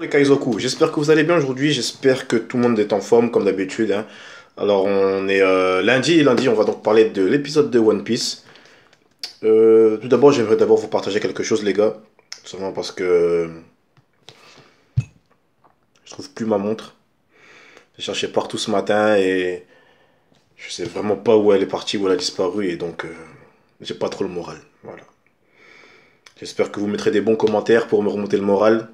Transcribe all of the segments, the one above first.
Les Kaizoku, j'espère que vous allez bien aujourd'hui, j'espère que tout le monde est en forme comme d'habitude, hein. Alors on est lundi et lundi on va donc parler de l'épisode de One Piece. Tout d'abord j'aimerais d'abord vous partager quelque chose les gars, tout simplement parce que je trouve plus ma montre. J'ai cherché partout ce matin et je sais vraiment pas où elle est partie, où elle a disparu et donc j'ai pas trop le moral. Voilà. J'espère que vous mettrez des bons commentaires pour me remonter le moral,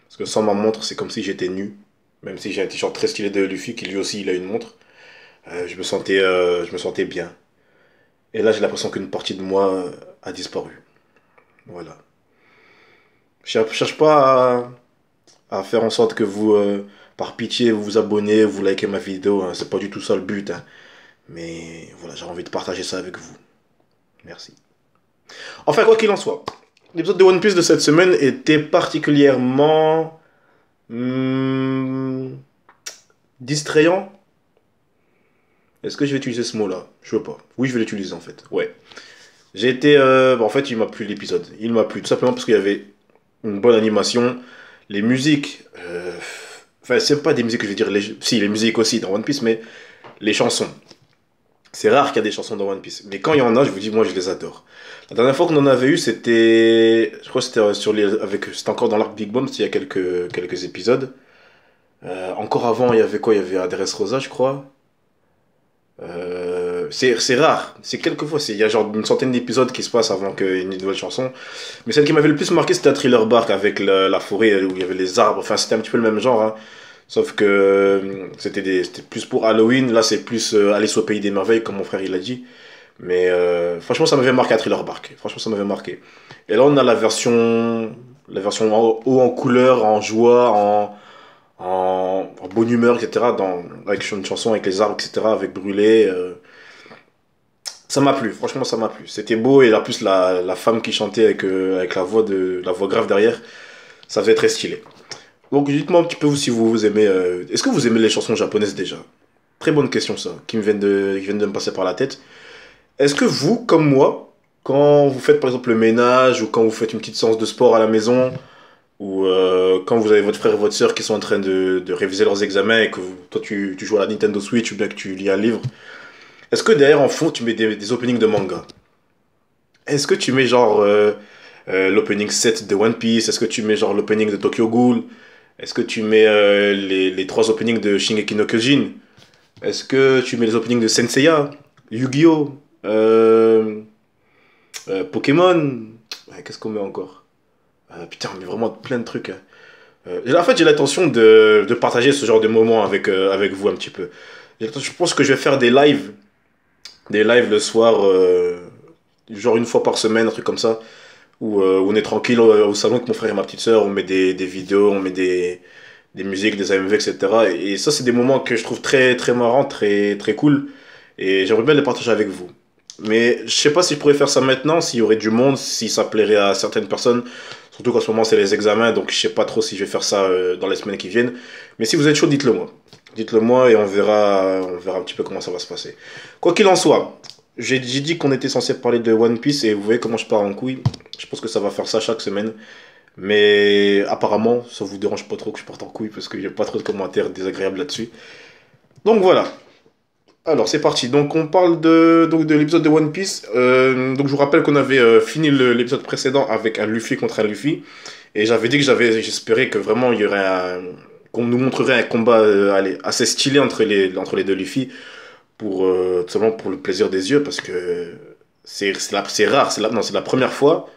parce que sans ma montre c'est comme si j'étais nu, même si j'ai un t-shirt très stylé de Luffy qui lui aussi il a une montre. Je me sentais bien. Et là, j'ai l'impression qu'une partie de moi a disparu. Voilà. Je cherche pas à faire en sorte que vous, par pitié, vous vous abonnez, vous likez ma vidéo, hein. C'est pas du tout ça le but, hein. Mais voilà, j'ai envie de partager ça avec vous. Merci. Enfin, quoi qu'il en soit, l'épisode de One Piece de cette semaine était particulièrement hmm, distrayant. Est-ce que je vais utiliser ce mot-là? Je veux pas. Oui, je vais l'utiliser en fait. Ouais. J'ai été. En fait, il m'a plu l'épisode. Il m'a plu tout simplement parce qu'il y avait une bonne animation. Les musiques. Enfin, c'est pas des musiques que je vais dire. Si, les musiques aussi dans One Piece, mais les chansons. C'est rare qu'il y a des chansons dans One Piece. Mais quand il y en a, je vous dis, moi, je les adore. La dernière fois qu'on en avait eu, c'était. Je crois que c'était C'était encore dans l'arc Big Mom, c'était il y a quelques épisodes. Encore avant, il y avait quoi? Il y avait Adresse Rosa, je crois. C'est rare, c'est quelques fois, il y a genre une centaine d'épisodes qui se passent avant qu'il y ait une nouvelle chanson. Mais celle qui m'avait le plus marqué, c'était Thriller Bark avec la forêt où il y avait les arbres. Enfin, c'était un petit peu le même genre, hein. Sauf que c'était plus pour Halloween. Là, c'est plus Alice au pays des merveilles, comme mon frère il a dit. Mais franchement, ça m'avait marqué à Thriller Bark. Franchement, ça m'avait marqué. Et là, on a la version haut en couleur, en joie, en bonne humeur, etc. Avec une chanson avec les arbres, etc. Avec Brûlé. Ça m'a plu, franchement ça m'a plu. C'était beau et en plus la femme qui chantait avec la voix grave derrière, ça faisait très stylé. Donc dites-moi un petit peu vous si vous aimez. Est-ce que vous aimez les chansons japonaises déjà? Très bonne question ça, qui viennent de me passer par la tête. Est-ce que vous, comme moi, quand vous faites par exemple le ménage ou quand vous faites une petite séance de sport à la maison, ou quand vous avez votre frère et votre soeur qui sont en train de réviser leurs examens et que toi tu joues à la Nintendo Switch ou bien que tu lis un livre, est-ce que derrière en fond tu mets des openings de manga? Est-ce que tu mets genre l'opening 7 de One Piece? Est-ce que tu mets genre l'opening de Tokyo Ghoul? Est-ce que tu mets les trois openings de Shingeki no Kyojin? Est-ce que tu mets les openings de Senseiya? Yu-Gi-Oh! Pokémon? Ouais, qu'est-ce qu'on met encore? Putain, mais vraiment plein de trucs, hein. En fait, j'ai l'intention de partager ce genre de moments avec vous un petit peu. Je pense que je vais faire des lives le soir, genre une fois par semaine, un truc comme ça, où on est tranquille au salon avec mon frère et ma petite soeur, on met des vidéos, on met des musiques, des AMV, etc. Et ça, c'est des moments que je trouve très, très marrants, très, très cool, et j'aimerais bien les partager avec vous. Mais je sais pas si je pourrais faire ça maintenant, s'il y aurait du monde, si ça plairait à certaines personnes. Surtout qu'en ce moment, c'est les examens, donc je sais pas trop si je vais faire ça dans les semaines qui viennent. Mais si vous êtes chaud, dites-le moi. Dites-le moi et on verra un petit peu comment ça va se passer. Quoi qu'il en soit, j'ai dit qu'on était censé parler de One Piece et vous voyez comment je pars en couille. Je pense que ça va faire ça chaque semaine. Mais apparemment, ça vous dérange pas trop que je parte en couille parce qu'il n'y a pas trop de commentaires désagréables là-dessus. Donc voilà. Alors c'est parti. Donc on parle donc de l'épisode de One Piece. Donc je vous rappelle qu'on avait fini l'épisode précédent avec un Luffy contre un Luffy. Et j'avais dit que j'espérais que vraiment il y aurait qu'on nous montrerait un combat allez, assez stylé entre les deux Luffy pour tout simplement pour le plaisir des yeux parce que c'est rare, non, c'est la première fois.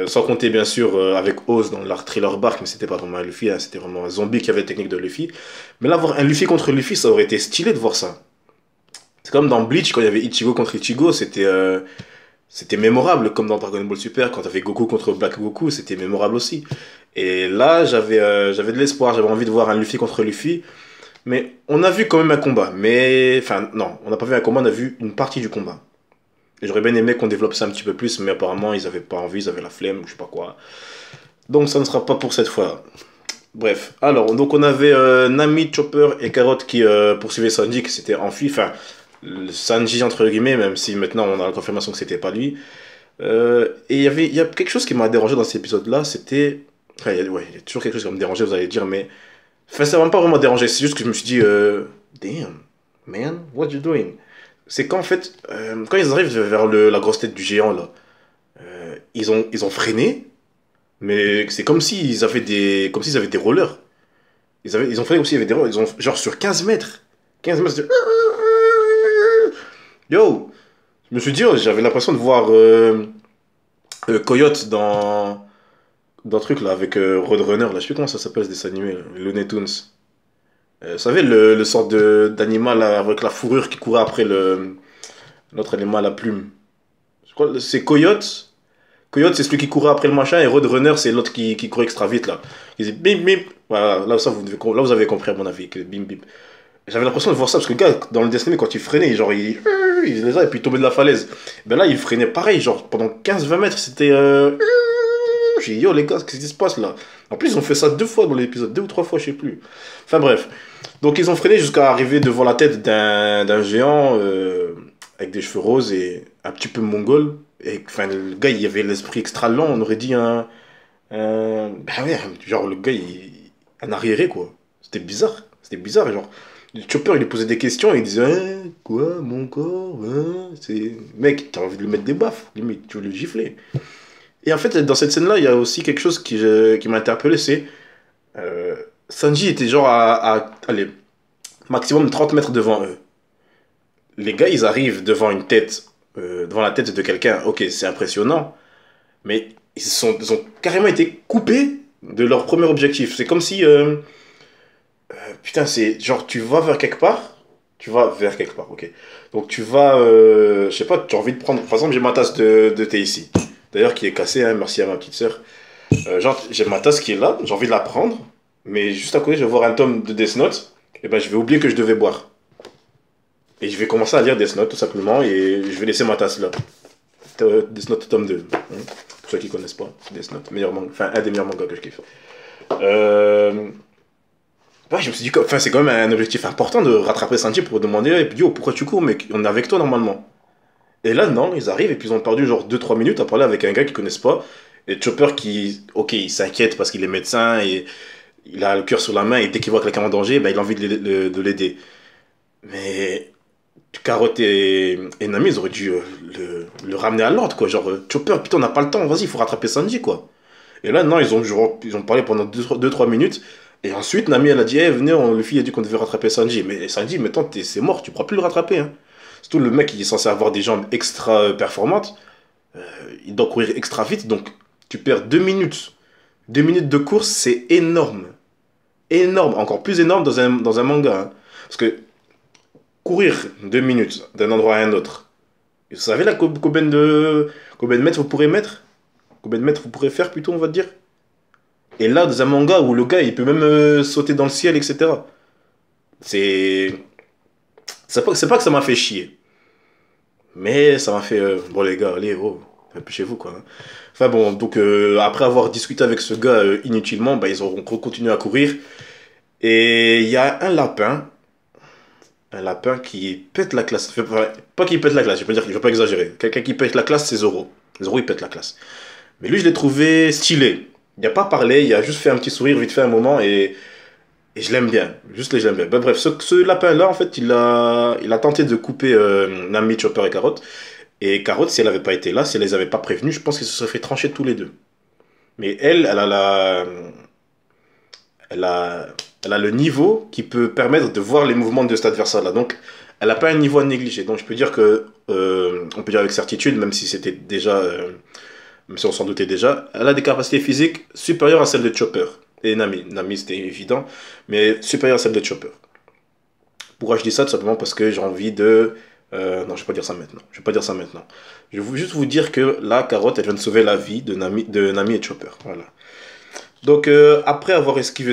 Sans compter bien sûr avec Oz dans l'arc Thriller Bark, mais c'était pas vraiment un Luffy, hein, c'était vraiment un zombie qui avait la technique de Luffy. Mais là, voir un Luffy contre Luffy, ça aurait été stylé de voir ça. C'est comme dans Bleach, quand il y avait Ichigo contre Ichigo, c'était mémorable, comme dans Dragon Ball Super, quand t'avais Goku contre Black Goku, c'était mémorable aussi. Et là, j'avais de l'espoir, j'avais envie de voir un Luffy contre Luffy, mais on a vu quand même un combat. Mais, enfin, non, on n'a pas vu un combat, on a vu une partie du combat. Et j'aurais bien aimé qu'on développe ça un petit peu plus, mais apparemment, ils avaient pas envie, ils avaient la flemme, ou je sais pas quoi. Donc ça ne sera pas pour cette fois. Bref, alors, donc on avait Nami, Chopper et Carrot qui poursuivaient Sanji, qui s'était enfui. Enfin, le Sanji entre guillemets, même si maintenant on a la confirmation que c'était pas lui. Et il y a quelque chose qui m'a dérangé dans cet épisode-là, c'était Ouais, il y a toujours quelque chose qui va me déranger, vous allez dire, mais. Enfin, ça va pas vraiment déranger, c'est juste que je me suis dit, damn, man, what you doing? C'est quand, en fait, quand ils arrivent vers la grosse tête du géant, là, ils ont freiné, mais c'est comme s'ils avaient des rollers. Ils ont freiné comme s'il y avait des rollers, ils ont, genre sur 15 mètres. 15 mètres, yo! Je me suis dit, oh, j'avais l'impression de voir Coyote dans le truc là avec Roadrunner, là, je sais plus comment ça s'appelle ce dessin animé, là, Looney Tunes. Vous savez, le sort d'animal là, avec la fourrure qui courait après l'autre animal à plume. Je crois que c'est Coyote. Coyote, c'est celui qui courait après le machin, et Roadrunner, c'est l'autre qui courait extra vite là. Il disait bim bim. Voilà, là, là vous avez compris à mon avis, que bim bim. J'avais l'impression de voir ça parce que le gars, dans le dessin animé, quand il freinait, genre il faisait ça et puis il tombait de la falaise. Ben là, il freinait pareil, genre pendant 15-20 mètres, c'était. J'ai dit, yo les gars, qu'est-ce qui se passe là? En plus, ils ont fait ça 2 fois dans l'épisode, 2 ou 3 fois, je sais plus. Enfin bref. Donc, ils ont freiné jusqu'à arriver devant la tête d'un géant avec des cheveux roses et un petit peu mongol. Et enfin, le gars, il avait l'esprit extra lent, on aurait dit bah ouais, genre le gars, un arriéré quoi. C'était bizarre. C'était bizarre, genre. Chopper, il lui posait des questions et il disait hein, quoi, mon corps hein? C'est. Mec, t'as envie de lui mettre des baffes, limite, tu veux le gifler. Et en fait, dans cette scène-là, il y a aussi quelque chose qui m'a interpellé, c'est Sanji était genre allez, maximum 30 mètres devant eux. Les gars, ils arrivent devant une tête, devant la tête de quelqu'un. Ok, c'est impressionnant, mais ils ont carrément été coupés de leur premier objectif. C'est comme si, putain, c'est genre tu vas vers quelque part, ok. Donc tu vas, je sais pas, tu as envie de prendre, par exemple, j'ai ma tasse de thé ici, d'ailleurs qui est cassée, hein, merci à ma petite sœur. Genre, j'ai ma tasse qui est là, j'ai envie de la prendre, mais juste à côté, je vais voir un tome de Death Note, et ben je vais oublier que je devais boire. Et je vais commencer à lire Death Note tout simplement, et je vais laisser ma tasse là. Death Note tome 2. Pour ceux qui connaissent pas, Death Note, meilleur manga, enfin un des meilleurs mangas que je kiffe. Ouais, je me suis dit, enfin, c'est quand même un objectif important de rattraper Sanji pour demander, et puis, yo, pourquoi tu cours, mec? On est avec toi normalement. Et là, non, ils arrivent et puis ils ont perdu genre 2-3 minutes à parler avec un gars qu'ils connaissent pas. Et Chopper qui, ok, il s'inquiète parce qu'il est médecin et il a le cœur sur la main et dès qu'il voit quelqu'un en danger, ben, il a envie de l'aider. Mais Carotte et Nami, ils auraient dû le ramener à l'ordre, quoi. Genre, Chopper, putain, on n'a pas le temps, vas-y, il faut rattraper Sanji, quoi. Et là, non, ils ont parlé pendant 2-3 minutes. Et ensuite, Nami, elle a dit, venez, le fille a dit qu'on devait rattraper Sanji. Mais Sanji, maintenant, c'est mort, tu pourras plus le rattraper, hein. Surtout le mec qui est censé avoir des jambes extra performantes, il doit courir extra vite, donc tu perds 2 minutes. 2 minutes de course, c'est énorme. Énorme, encore plus énorme dans un manga, hein. Parce que courir 2 minutes d'un endroit à un autre, vous savez là combien de mètres vous pourrez mettre? Combien de mètres vous pourrez faire plutôt, on va dire? Et là, dans un manga où le gars, il peut même sauter dans le ciel, etc. C'est... C'est pas que ça m'a fait chier. Mais ça m'a fait, bon les gars, allez, oh, un peu chez vous quoi, hein. Enfin bon, donc après avoir discuté avec ce gars inutilement, bah, ils auront continué à courir. Et il y a un lapin qui pète la classe. Enfin, pas qu'il pète la classe, je peux dire, je vais pas exagérer. Quelqu'un qui pète la classe, c'est Zoro. Zoro, il pète la classe. Mais lui, je l'ai trouvé stylé. Il n'a pas parlé, il a juste fait un petit sourire vite fait un moment et je l'aime bien. Juste, je l'aime bien. Bah, bref, ce lapin-là, en fait, il a tenté de couper Nami, Chopper et Carotte. Et Carotte, si elle n'avait pas été là, si elle les avait pas prévenus, je pense qu'ils se seraient fait trancher tous les deux. Mais elle a elle a, elle a le niveau qui peut permettre de voir les mouvements de cet adversaire-là. Donc, elle n'a pas un niveau à négliger. Donc, je peux dire que, on peut dire avec certitude, même si c'était déjà, même si on s'en doutait déjà, elle a des capacités physiques supérieures à celles de Chopper. Et Nami. Nami, c'était évident, mais supérieure à celle de Chopper. Pourquoi je dis ça? Tout simplement parce que j'ai envie de... non, je vais pas dire ça maintenant. Je vais pas dire ça maintenant. Je vais juste vous dire que la Carotte, elle vient de sauver la vie de Nami et Chopper. Voilà. Donc, après avoir esquivé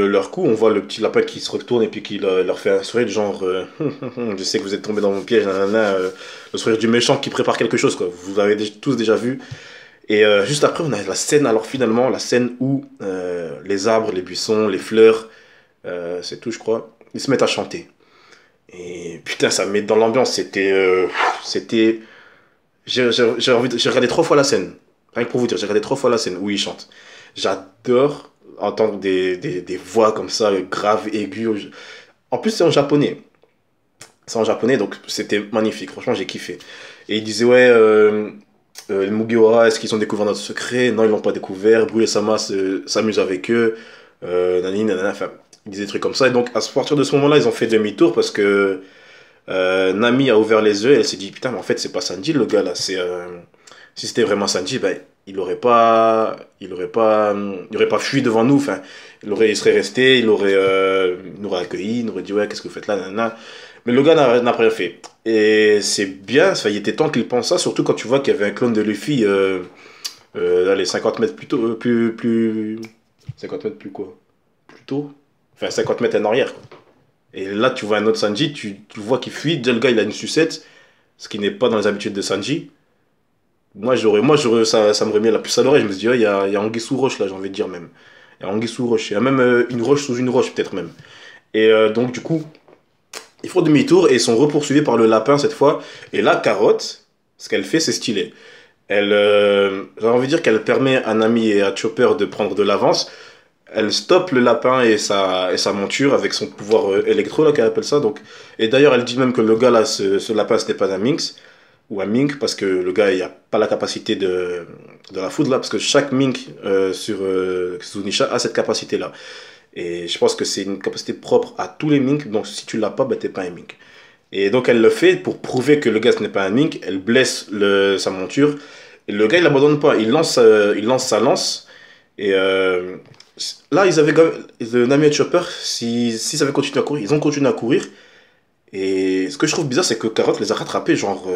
leur coup, on voit le petit lapin qui se retourne et puis qui leur fait un sourire du genre je sais que vous êtes tombé dans mon piège, nanana, le sourire du méchant qui prépare quelque chose, quoi. Vous l'avez tous déjà vu. Et juste après, on a la scène, alors finalement, la scène où les arbres, les buissons, les fleurs, c'est tout, je crois, ils se mettent à chanter. Et putain, ça me met dans l'ambiance. C'était. J'ai regardé 3 fois la scène. Rien que pour vous dire, j'ai regardé 3 fois la scène où ils chantent. J'adore entendre des voix comme ça, graves, aiguës. En plus, c'est en japonais. C'est en japonais, donc c'était magnifique. Franchement, j'ai kiffé. Et il disait, ouais, les Mugiwara, est-ce qu'ils ont découvert notre secret? Non, ils l'ont pas découvert. Brûlé-sama s'amuse avec eux. Nanani, nanana. Enfin, il disait des trucs comme ça. Et donc, à partir de ce moment-là, ils ont fait demi-tour parce que Nami a ouvert les yeux et elle s'est dit, putain, mais en fait, c'est pas Sanji le gars là. Si c'était vraiment Sanji, ben, il aurait pas fui devant nous. Enfin, il serait resté, il nous aurait accueilli, il nous aurait dit, ouais, qu'est-ce que vous faites là, nanana. Mais le gars n'a rien fait. Et c'est bien, enfin, il était temps qu'il pense ça, surtout quand tu vois qu'il y avait un clone de Luffy dans les 50 mètres plus tôt, 50 mètres plus quoi? Plus tôt? Enfin, 50 mètres en arrière, quoi. Et là, tu vois un autre Sanji, tu vois qu'il fuit. Déjà, le gars, il a une sucette, ce qui n'est pas dans les habitudes de Sanji. Ça me remet la puce à l'oreille. Je me suis dit, ouais, il y a Anguille sous roche, là, j'ai envie de dire même. Il y a Anguille sous roche. Il y a même une roche sous une roche, peut-être même. Et donc, du coup, ils font demi-tour et ils sont repoursuivis par le lapin cette fois. Et là, Carotte, ce qu'elle fait, c'est stylé. J'ai envie de dire qu'elle permet à Nami et à Chopper de prendre de l'avance. Elle stoppe le lapin et sa monture avec son pouvoir électro, là, qu'elle appelle ça. Donc, et d'ailleurs, elle dit même que le gars, là, ce lapin, c'était pas un Minx ou un Mink, parce que le gars, il a pas la capacité de la foudre, là, parce que chaque Mink sur Zunisha a cette capacité-là. Et je pense que c'est une capacité propre à tous les Mink, donc si tu l'as pas, bah, t'es pas un Mink. Et donc elle le fait pour prouver que le gars ce n'est pas un Mink, elle blesse sa monture, et le gars il l'abandonne pas, il lance sa lance, et là ils avaient Nami et Chopper, s'ils avaient continué à courir, ils ont continué à courir, et ce que je trouve bizarre c'est que Carotte les a rattrapés genre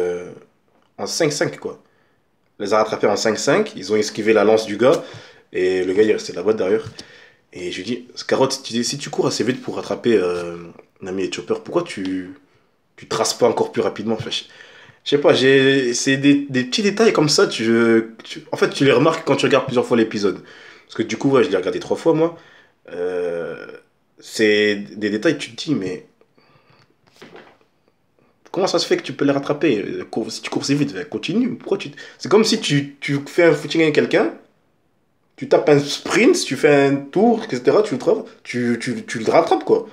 en 5-5 quoi. Les a rattrapés en 5-5, ils ont esquivé la lance du gars, et le gars il est resté là-bas derrière. Et je lui dis, Carotte, si tu cours assez vite pour rattraper Nami et Chopper, pourquoi tu traces pas encore plus rapidement? Enfin, je sais pas, c'est des petits détails comme ça, en fait, tu les remarques quand tu regardes plusieurs fois l'épisode. Parce que du coup, ouais, je l'ai regardé 3 fois, moi. Euh, c'est des détails, tu te dis, mais comment ça se fait que tu peux les rattraper? Si tu cours si vite, continue. C'est comme si tu fais un footing avec quelqu'un, tu tapes un sprint, tu fais un tour, etc. Tu le rattrapes, quoi.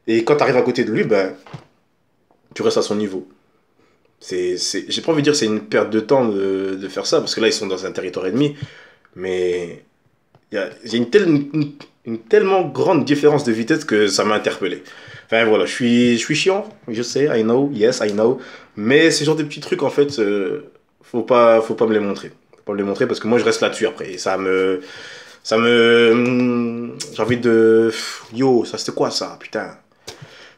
Et quand tu arrives à côté de lui, ben, tu restes à son niveau. J'ai pas envie de dire que c'est une perte de temps de faire ça, parce que là, ils sont dans un territoire ennemi, mais il y a une tellement grande différence de vitesse que ça m'a interpellé. Enfin voilà, je suis chiant, je sais, I know, yes, I know, mais ces genre de petits trucs, en fait, faut pas me les montrer. Faut pas me les montrer parce que moi, je reste là-dessus après. Et j'ai envie de... Yo, ça c'était quoi ça, putain?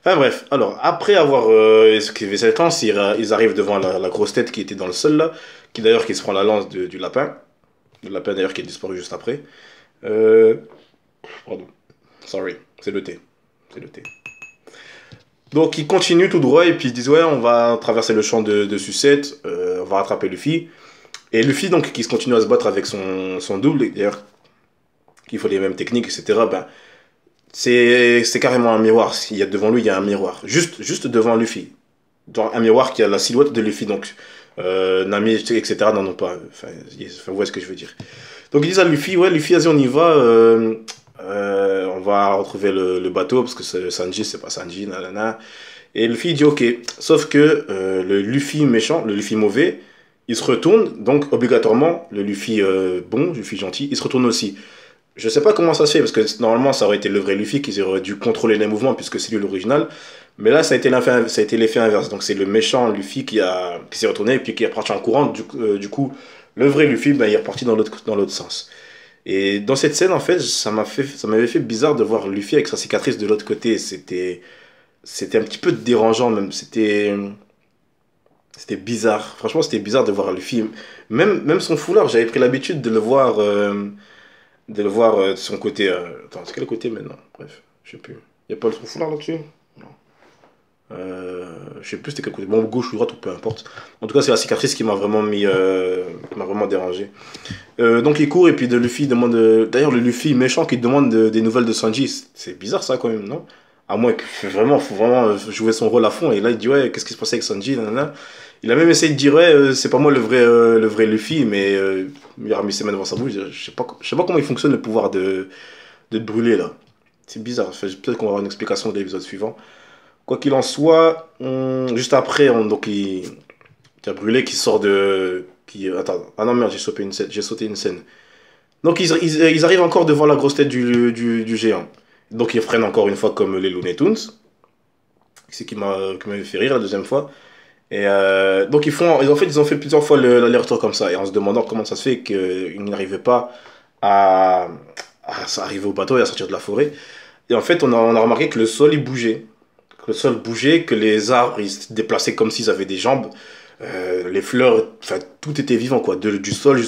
Enfin bref, alors après avoir esquivé cette lance, ils arrivent devant la grosse tête qui était dans le sol là, qui se prend la lance du lapin. Le lapin d'ailleurs qui est disparu juste après. Euh, Pardon, sorry, c'est le thé. C'est le thé. Donc ils continuent tout droit et puis ils disent ouais on va traverser le champ de sucette, on va rattraper Luffy. Et Luffy donc qui se continue à se battre avec son double, d'ailleurs qu'il faut les mêmes techniques, etc. Ben, c'est carrément un miroir. Devant lui, il y a un miroir. Juste devant Luffy. Dans un miroir qui a la silhouette de Luffy. Donc, Nami, etc. n'en ont pas. Vous voyez ce que je veux dire. Donc, ils disent à Luffy, ouais, Luffy, vas-y, on y va. On va retrouver le bateau parce que Sanji, c'est pas Sanji, nanana. Et Luffy dit, ok. Sauf que le Luffy méchant, le Luffy mauvais, il se retourne. Donc, obligatoirement, le Luffy bon, le Luffy gentil, il se retourne aussi. Je sais pas comment ça se fait, parce que normalement ça aurait été le vrai Luffy qui aurait dû contrôler les mouvements puisque c'est lui l'original. Mais là ça a été l'effet inverse. Donc c'est le méchant Luffy qui s'est retourné et puis qui est parti en courant. Du coup, le vrai Luffy, ben, il est reparti dans l'autre sens. Et dans cette scène, en fait, ça m'avait fait bizarre de voir Luffy avec sa cicatrice de l'autre côté. C'était un petit peu dérangeant même. C'était bizarre. Franchement, c'était bizarre de voir Luffy. Même son foulard, j'avais pris l'habitude de le voir. De son côté. Attends, c'est quel côté maintenant? Bref, je sais plus. Y a pas son foulard là-dessus? Non. Je sais plus c'était quel côté. Bon, gauche ou droite ou peu importe. En tout cas, c'est la cicatrice qui m'a vraiment qui m'a vraiment dérangé. Donc il court et puis de Luffy demande. D'ailleurs, le Luffy méchant qui demande des nouvelles de Sanji. C'est bizarre ça quand même, non? À moins que vraiment, faut vraiment jouer son rôle à fond. Et là, il dit, ouais, qu'est-ce qui se passait avec Sanji, nanana. Il a même essayé de dire, ouais, c'est pas moi le vrai Luffy, mais il a remis ses mains devant sa bouche. Je sais pas comment il fonctionne le pouvoir de te brûler, là. C'est bizarre. Enfin, peut-être qu'on va avoir une explication de l'épisode suivant. Quoi qu'il en soit, juste après, donc il y a Brûlé qui sort de. Attends, ah non, merde, j'ai sauté une scène. Donc ils arrivent encore devant la grosse tête du géant. Donc ils freinent encore une fois comme les Looney Tunes. C'est qui m'avait fait rire la deuxième fois. Et donc ils ont fait plusieurs fois l'aller-retour comme ça. Et en se demandant comment ça se fait qu'ils n'arrivaient pas à, à arriver au bateau et à sortir de la forêt. Et en fait on a remarqué que le sol il bougeait. Que le sol bougeait, que les arbres ils se déplaçaient comme s'ils avaient des jambes. Les fleurs, enfin tout était vivant quoi. Du sol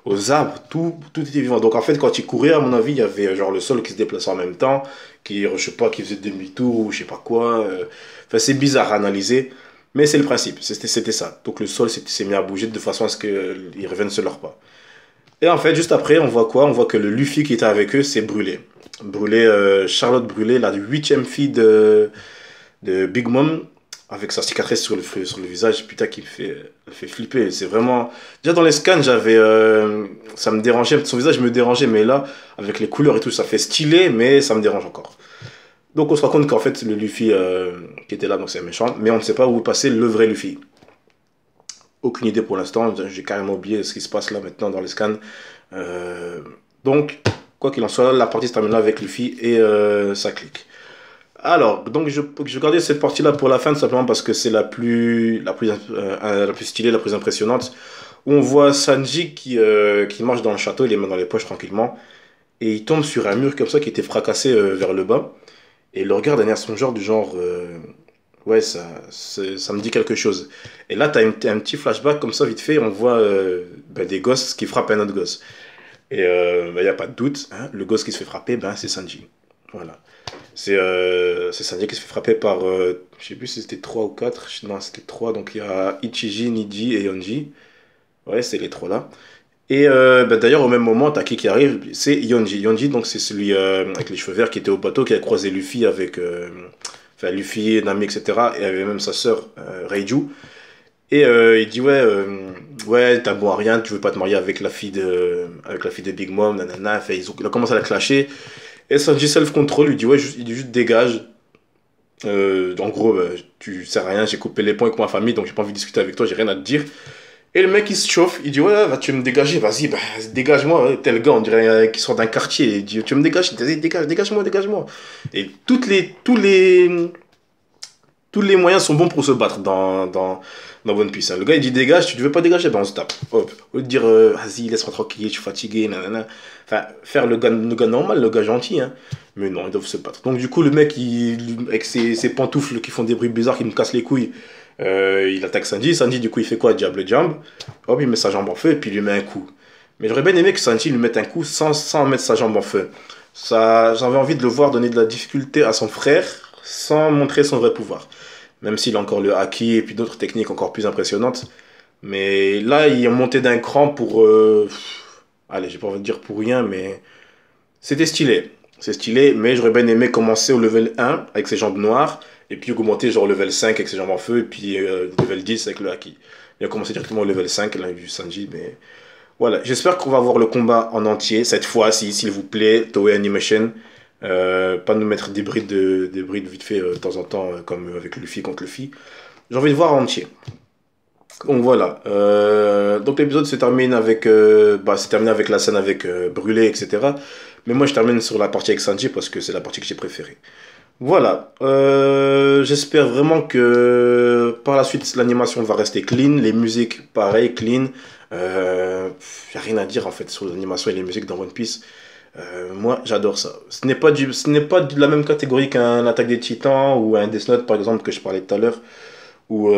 aux arbres, tout était vivant. Donc en fait, quand il courait, à mon avis, il y avait genre le sol qui se déplaçait en même temps, je sais pas, qui faisait demi-tour ou je sais pas quoi. Enfin, c'est bizarre à analyser, mais c'est le principe. C'était ça. Donc le sol s'est mis à bouger de façon à ce qu'ils reviennent sur leur pas. Et en fait, juste après, on voit quoi? On voit que le Luffy qui était avec eux, c'est Brûlé. Brûlé, Charlotte Brûlé, la huitième fille de Big Mom, avec sa cicatrice sur le visage, putain, elle fait flipper. C'est vraiment. Déjà dans les scans, ça me dérangeait, son visage me dérangeait, mais là, avec les couleurs et tout, ça fait stylé, mais ça me dérange encore. Donc on se rend compte qu'en fait, le Luffy qui était là, donc c'est un méchant, mais on ne sait pas où est passé le vrai Luffy. Aucune idée pour l'instant, j'ai carrément oublié ce qui se passe là maintenant dans les scans. Euh, donc, quoi qu'il en soit, la partie se termine là avec Luffy et ça clique. Alors, donc je gardais cette partie-là pour la fin, tout simplement parce que c'est la plus stylée, la plus impressionnante. Où on voit Sanji qui marche dans le château, il est mains dans les poches tranquillement, et il tombe sur un mur comme ça qui était fracassé vers le bas, et il le regarde d'un air son genre du genre, ouais, ça me dit quelque chose. Et là, un petit flashback comme ça, vite fait, on voit ben, des gosses qui frappent un autre gosse. Et il n'y a pas de doute, hein, le gosse qui se fait frapper, ben, c'est Sanji. Voilà. C'est Sanji qui se fait frapper par, je sais plus si c'était 3 ou 4, non c'était 3, donc il y a Ichiji, Niji et Yonji. Ouais, c'est les trois là. Et bah, d'ailleurs, au même moment, t'as qui arrive, c'est Yonji. Yonji, donc c'est celui avec les cheveux verts qui était au bateau, qui a croisé Luffy avec. Enfin, Luffy, Nami, etc. Et avait même sa sœur, Reiju. Et il dit, ouais, ouais, t'as bon à rien, tu veux pas te marier avec la fille de Big Mom, nanana. Enfin, il a commencé à la clasher. Et Sanji self-control lui dit, ouais, il dit juste dégage. En gros, tu sers à rien, j'ai coupé les ponts avec ma famille, donc j'ai pas envie de discuter avec toi, j'ai rien à te dire. Et le mec il se chauffe, il dit ouais, tu veux me dégager, vas-y, bah, dégage-moi, hein. Tel gars, on dirait qu'il sort d'un quartier, il dit tu veux me dégager, vas-y, dégage-moi, dégage-moi. Et tous les moyens sont bons pour se battre dans One Piece, hein. Le gars il dit dégage, tu ne veux pas dégager, ben on se tape. Hop. Au lieu de dire vas-y, laisse-moi tranquille, je suis fatigué, nanana. Enfin, faire le gars normal, le gars gentil, hein. Mais non, ils doivent se battre. Donc du coup, le mec, avec ses pantoufles qui font des bruits bizarres, qui me cassent les couilles, il attaque Sanji. Sanji, du coup, il fait quoi? Diable Jump. Hop, il met sa jambe en feu et puis il lui met un coup. Mais j'aurais bien aimé que Sanji lui mette un coup sans mettre sa jambe en feu. J'avais envie de le voir donner de la difficulté à son frère sans montrer son vrai pouvoir. Même s'il a encore le haki et puis d'autres techniques encore plus impressionnantes. Mais là, il est monté d'un cran pour... allez, j'ai pas envie de dire pour rien, mais c'était stylé. C'est stylé, mais j'aurais bien aimé commencer au level 1 avec ses jambes noires, et puis augmenter genre level 5 avec ses jambes en feu, et puis level 10 avec le haki. Il a commencé directement au level 5, là, vu Sanji, mais... Voilà, j'espère qu'on va voir le combat en entier, cette fois-ci, s'il vous plaît, Toei Animation. Pas nous mettre des brides vite fait de temps en temps, comme avec Luffy contre Luffy. J'ai envie de voir en entier. Donc voilà. Donc l'épisode se termine avec, c'est terminé avec la scène avec Brûlé, etc. Mais moi je termine sur la partie avec Sanji parce que c'est la partie que j'ai préférée. Voilà. J'espère vraiment que par la suite l'animation va rester clean, les musiques pareil clean. Y a rien à dire en fait sur l'animation et les musiques dans One Piece. Moi j'adore ça. Ce n'est pas de la même catégorie qu'un Attaque des Titans ou un Death Note par exemple que je parlais tout à l'heure. Ou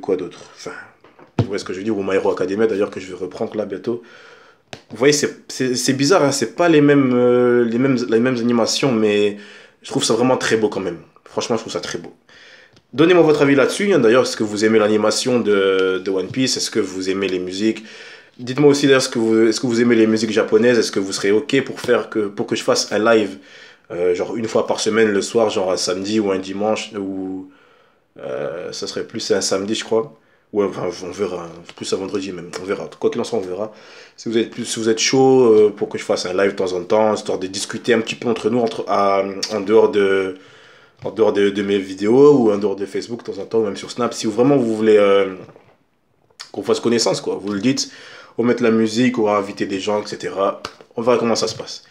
quoi d'autre, enfin, vous voyez ce que je veux dire, ou My Hero Academia d'ailleurs que je vais reprendre là bientôt. Vous voyez, c'est bizarre, hein, c'est pas les mêmes animations, mais je trouve ça vraiment très beau quand même. Franchement, je trouve ça très beau. Donnez-moi votre avis là-dessus, hein. D'ailleurs, est-ce que vous aimez l'animation de One Piece? Est-ce que vous aimez les musiques? Dites-moi aussi d'ailleurs, est-ce que vous aimez les musiques japonaises? Est-ce que vous serez OK pour que je fasse un live Genre une fois par semaine le soir, genre un samedi ou un dimanche, ou ça serait plus un samedi, je crois. Ou enfin, on verra, hein. Plus un vendredi même, on verra. Quoi qu'il en soit, on verra. Si vous êtes chaud pour que je fasse un live de temps en temps, histoire de discuter un petit peu entre nous, en dehors de mes vidéos ou en dehors de Facebook de temps en temps, ou même sur Snap. Si vraiment vous voulez qu'on fasse connaissance, quoi, vous le dites, on met la musique, on va inviter des gens, etc. On verra comment ça se passe.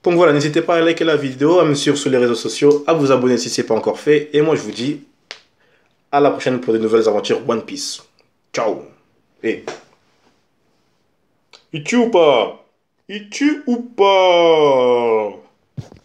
Donc voilà, n'hésitez pas à liker la vidéo, à me suivre sur les réseaux sociaux, à vous abonner si ce n'est pas encore fait. Et moi, je vous dis à la prochaine pour de nouvelles aventures One Piece. Ciao. Et il tue ou pas? Il tue ou pas?